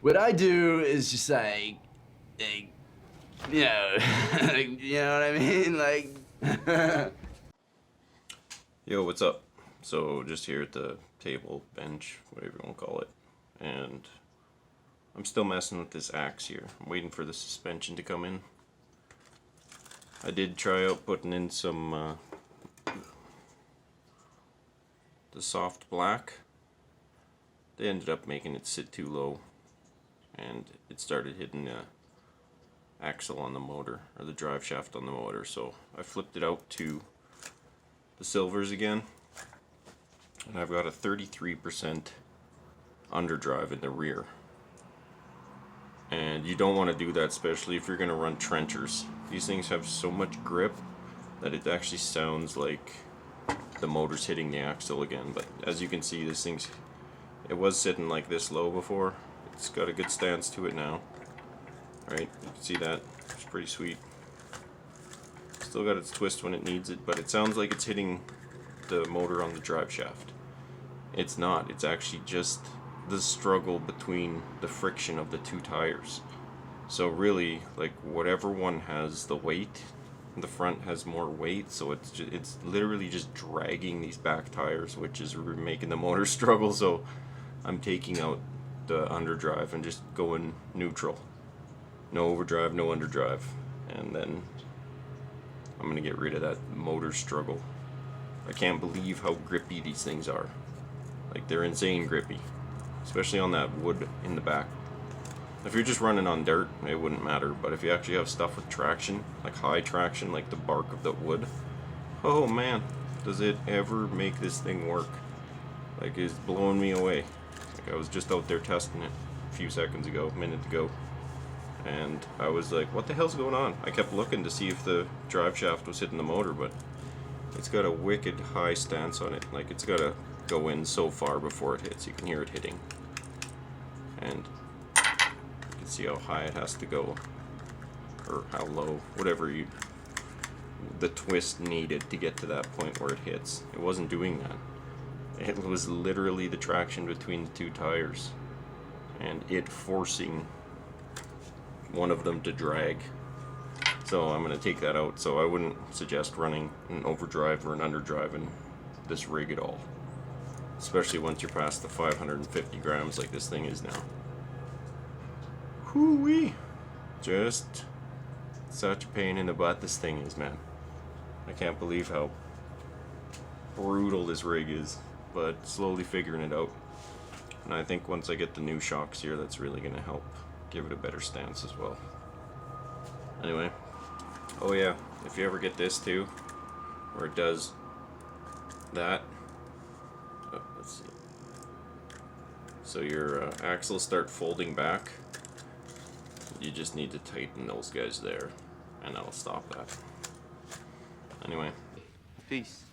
What I do is just like you know, you know what I mean? Like, Yo, what's up? So, just here at the table, bench, whatever you want to call it, and I'm still messing with this axe here. I'm waiting for the suspension to come in. I did try out putting in some the soft black. They ended up making it sit too low, and it started hitting the axle on the motor, or the drive shaft on the motor, so I flipped it out to the silvers again, and I've got a 33% underdrive in the rear. And you don't want to do that, especially if you're going to run trenchers. These things have so much grip that it actually sounds like the motor's hitting the axle again. But as you can see, this thing's, it was sitting like this low before. It's got a good stance to it now. Right, you can see that. It's pretty sweet. Still got its twist when it needs it, but it sounds like it's hitting the motor on the drive shaft. It's not. It's actually just the struggle between the friction of the two tires. So really, like, whatever one has the weight, the front has more weight, so it's literally just dragging these back tires, which is making the motor struggle. So I'm taking out the underdrive and just going neutral. No overdrive, no underdrive, and then I'm gonna get rid of that motor struggle. I can't believe how grippy these things are. Like, they're insane grippy, especially on that wood in the back. If you're just running on dirt, it wouldn't matter, but if you actually have stuff with traction, like high traction, like the bark of the wood, oh man, does it ever make this thing work. Like, it's blowing me away. Like, I was just out there testing it a few seconds ago, a minute ago, and I was like, what the hell's going on? I kept looking to see if the drive shaft was hitting the motor, but it's got a wicked high stance on it. Like, it's got to go in so far before it hits. You can hear it hitting. And you can see how high it has to go, or how low, whatever the twist needed to get to that point where it hits. It wasn't doing that. It was literally the traction between the two tires, and it forcing one of them to drag. So I'm going to take that out. So I wouldn't suggest running an overdrive or an underdrive in this rig at all, especially once you're past the 550 grams like this thing is now. Whoo-wee! Just such a pain in the butt this thing is, man. I can't believe how brutal this rig is, but slowly figuring it out. And I think once I get the new shocks here, that's really going to help give it a better stance as well. Anyway, oh yeah, if you ever get this too, where it does that, oh, let's see. So your axles start folding back. You just need to tighten those guys there, and that'll stop that. Anyway, peace.